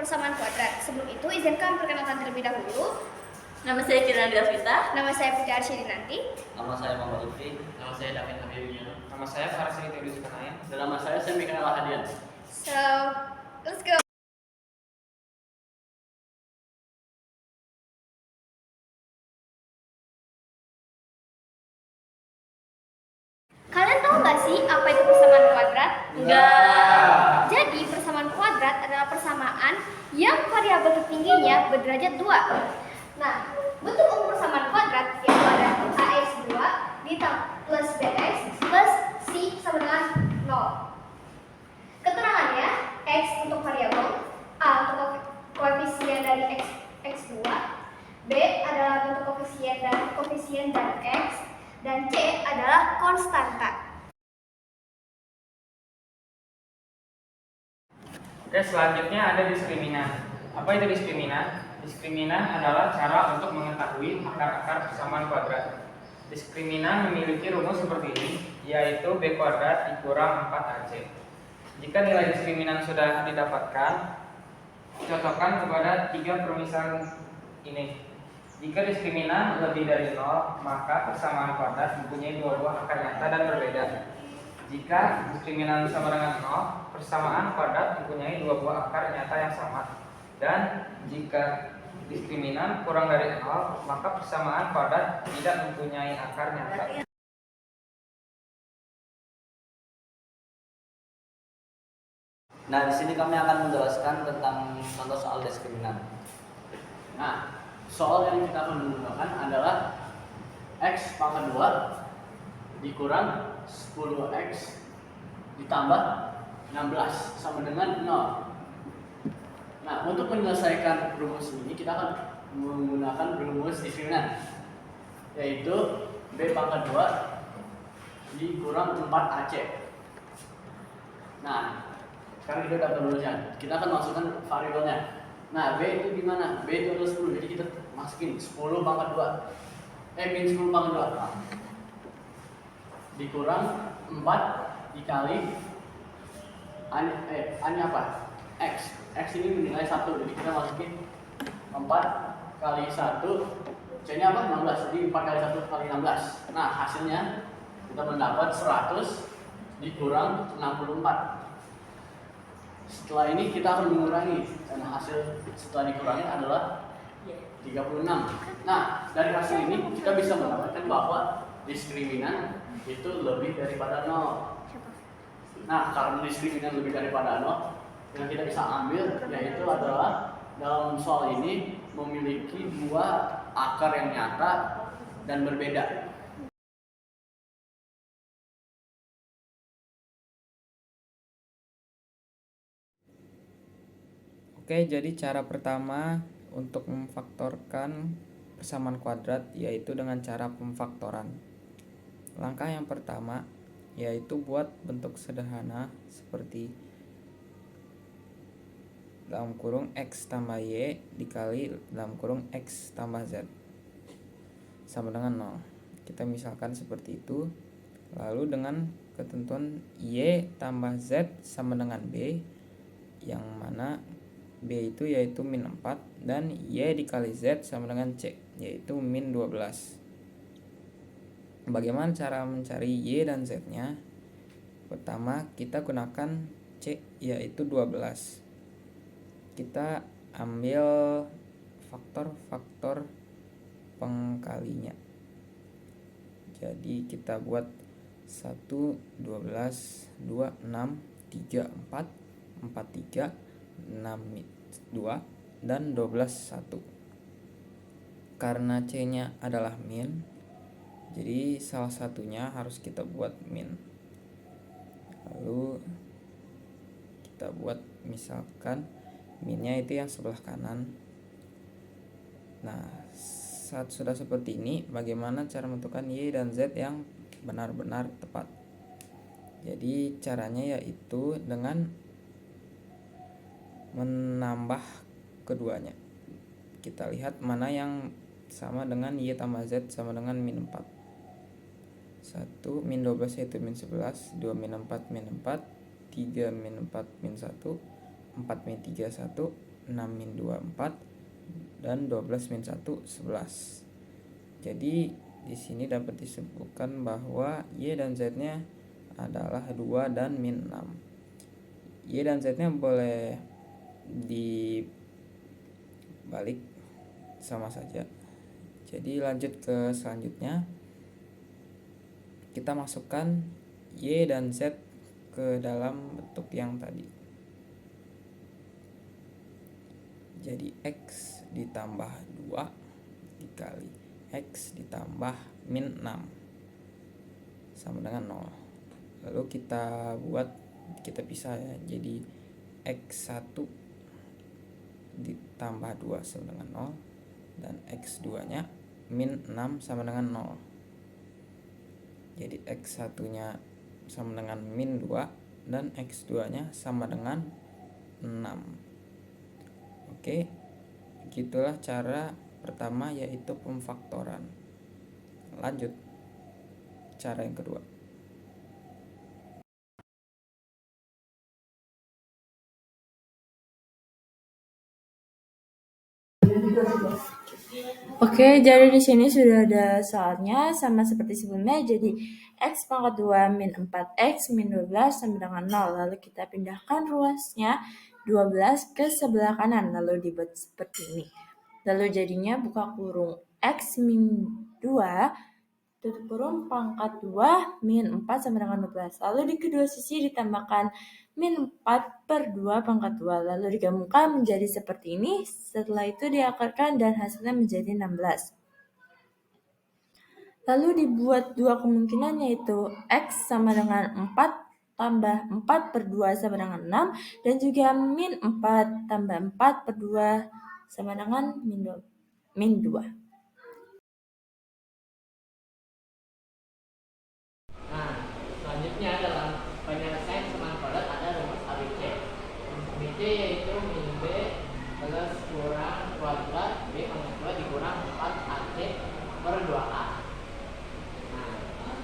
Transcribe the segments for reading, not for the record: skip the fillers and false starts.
persamaan kuadrat. Sebelum itu, izinkan perkenalkan terlebih dahulu. Nama saya Kirana Diaswita. Nama saya Putri Arsyadinanti. Nama saya Muhammad Lutfi. Nama saya David Habibullah. Nama saya Farsi Teodus Kanaya. Dan nama saya Semikana Lahadian. So, let's go. Kalian tahu nggak sih apa itu persamaan kuadrat? Enggak. Jadi persamaan kuadrat adalah persamaan yang variabel tertingginya berderajat 2. Nah, bentuk umum persamaan kuadrat yaitu ada ax 2 plus bx plus c sama dengan 0. Keterangannya, x untuk variabel, a untuk koefisien dari x2, b adalah bentuk koefisien dari x, dan c adalah konstanta. Oke, selanjutnya ada diskriminan. Apa itu diskriminan? Diskriminan adalah cara untuk mengetahui akar-akar persamaan kuadrat. Diskriminan memiliki rumus seperti ini, yaitu b kuadrat dikurang 4ac. Jika nilai diskriminan sudah didapatkan, cocokkan kepada 3 permisalan ini. Jika diskriminan lebih dari 0, maka persamaan kuadrat mempunyai 2 buah akar nyata dan berbeda. Jika diskriminan sama dengan 0, persamaan kuadrat mempunyai 2 buah akar nyata yang sama. Dan jika diskriminan kurang dari 0, maka persamaan kuadrat tidak mempunyai akar nyata. Nah, di sini kami akan menjelaskan tentang contoh soal diskriminan. Nah, soal yang kita akan menggunakan adalah x pangkat 2 dikurang 10x ditambah 16 sama dengan 0. Nah, untuk menyelesaikan rumus ini kita akan menggunakan rumus diskriminan, yaitu b pangkat 2 dikurang 4ac. Nah, sekarang kita dapat rumusnya. Kita akan masukkan variabelnya. Nah, b itu di mana? B itu adalah 10. Jadi kita masukin 10 pangkat 2. Min 10 pangkat 2 dikurang 4 dikali A-nya apa? X. X ini bernilai 1. Jadi kita masukin 4 kali 1. C-nya apa? 16. Jadi 4 kali 1 kali 16. Nah, hasilnya kita mendapat 100 dikurang 64. Setelah ini kita akan mengurangi, dan hasil setelah dikurangi adalah 36. Nah, dari hasil ini kita bisa mendapatkan bahwa diskriminan itu lebih daripada 0. Nah, karena diskriminan lebih daripada 0, yang kita bisa ambil yaitu adalah dalam soal ini memiliki 2 akar yang nyata dan berbeda. Oke, jadi cara pertama untuk memfaktorkan persamaan kuadrat yaitu dengan cara pemfaktoran. Langkah yang pertama yaitu buat bentuk sederhana seperti dalam kurung x tambah y dikali dalam kurung x tambah z sama dengan 0. Kita misalkan seperti itu. Lalu dengan ketentuan y tambah z sama dengan b, yang mana B itu yaitu min 4 dan Y dikali Z sama dengan C yaitu min 12. Bagaimana cara mencari Y dan Z nya? Pertama kita gunakan C yaitu 12. Kita ambil faktor-faktor pengkalinya. Jadi kita buat 1, 12, 2, 6, 3, 4, 4, 3, 6, 2, dan 12, 1. Karena C-nya adalah min, jadi salah satunya harus kita buat min. Lalu kita buat misalkan minnya itu yang sebelah kanan. Nah, saat sudah seperti ini, bagaimana cara menentukan Y dan Z yang benar-benar tepat? Jadi caranya yaitu dengan menambah keduanya. Kita lihat mana yang sama dengan Y tambah Z sama dengan min 4. 1 min 12 yaitu min 11, 2 min 4 min 4, 3 min 4 min 1, 4 min 3 1, 6 min 2 4 dan 12 min 1 11. Jadi di sini dapat disebutkan bahwa Y dan Z-nya adalah 2 dan min 6. Y dan Z-nya boleh dibalik sama saja. Jadi lanjut ke selanjutnya. Kita masukkan Y dan Z ke dalam bentuk yang tadi. Jadi X ditambah 2 dikali X ditambah min 6 sama dengan 0. Lalu kita pisah ya. Jadi X1 ditambah 2 sama dengan 0 dan X2 nya min 6 sama dengan 0. Jadi X1 nya sama dengan min 2 dan X2 nya sama dengan 6. Oke, begitulah cara pertama, yaitu pemfaktoran. Lanjut cara yang kedua. Oke, jadi di sini sudah ada soalnya sama seperti sebelumnya. Jadi X pangkat 2 min 4X min 12 sama dengan 0. Lalu kita pindahkan ruasnya 12 ke sebelah kanan, lalu dibuat seperti ini. Lalu jadinya buka kurung X min 2 tutup kurung pangkat 2 min 4 sama dengan 12. Lalu di kedua sisi ditambahkan min 4 per 2 pangkat 2. Lalu digabungkan menjadi seperti ini. Setelah itu diakarkan dan hasilnya menjadi 16. Lalu dibuat dua kemungkinan, yaitu X sama dengan 4 tambah 4 per 2 sama dengan 6. Dan juga min 4 tambah 4 per 2 sama dengan min 2. Nah, selanjutnya dalam penyelesaian semahan kuadrat ada rumus ABC. Rumus ABC yaitu min B plus kurang kuadrat B pangkat 2 dikurang 4AC per 2A. Nah,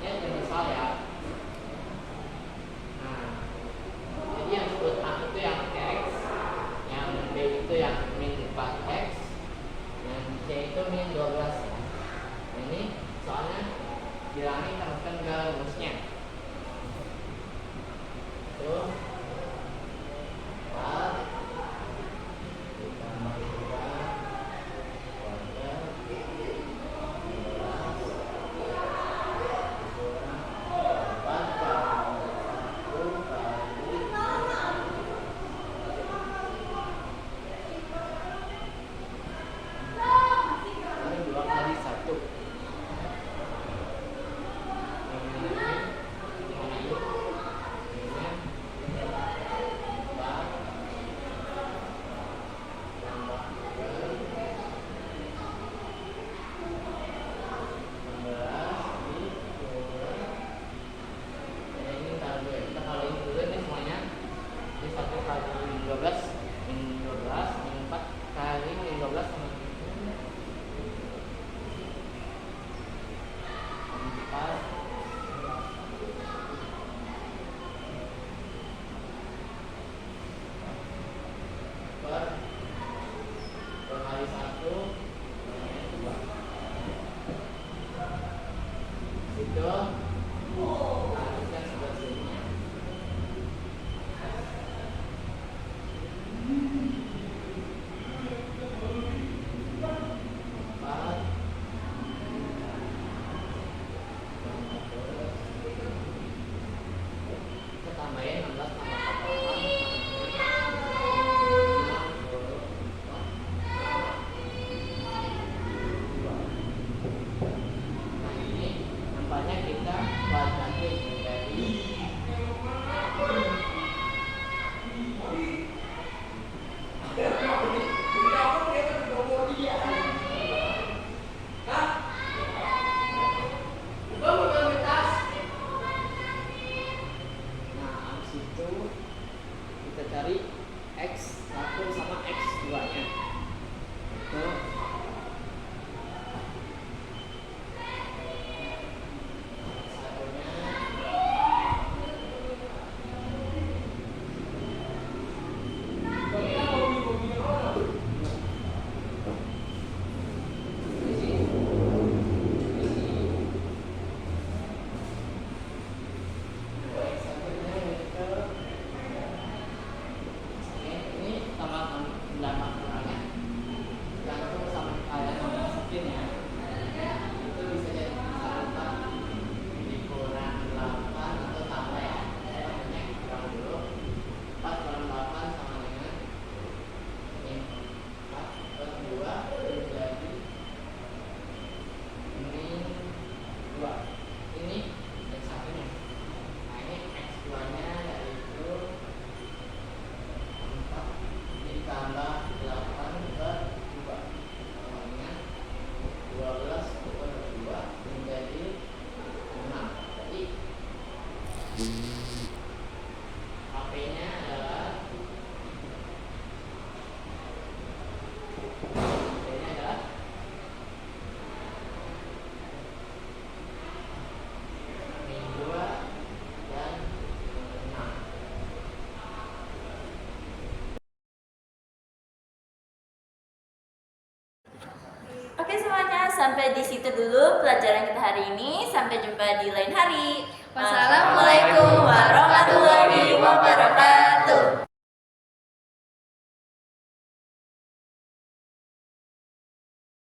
ini jangan salah ya. Nah, jadi yang disebut A itu yang X, yang B itu yang min 4X, yang C itu min 12. Nah, ini soalnya bilangnya kita masukkan ke rumusnya. Itu 4 ditambah 2 kuadrat 12 dikurang 4 kali 1 kali 2 kali 1. sampai di situ dulu pelajaran kita hari ini. Sampai jumpa di lain hari. Wassalamualaikum warahmatullahi wabarakatuh.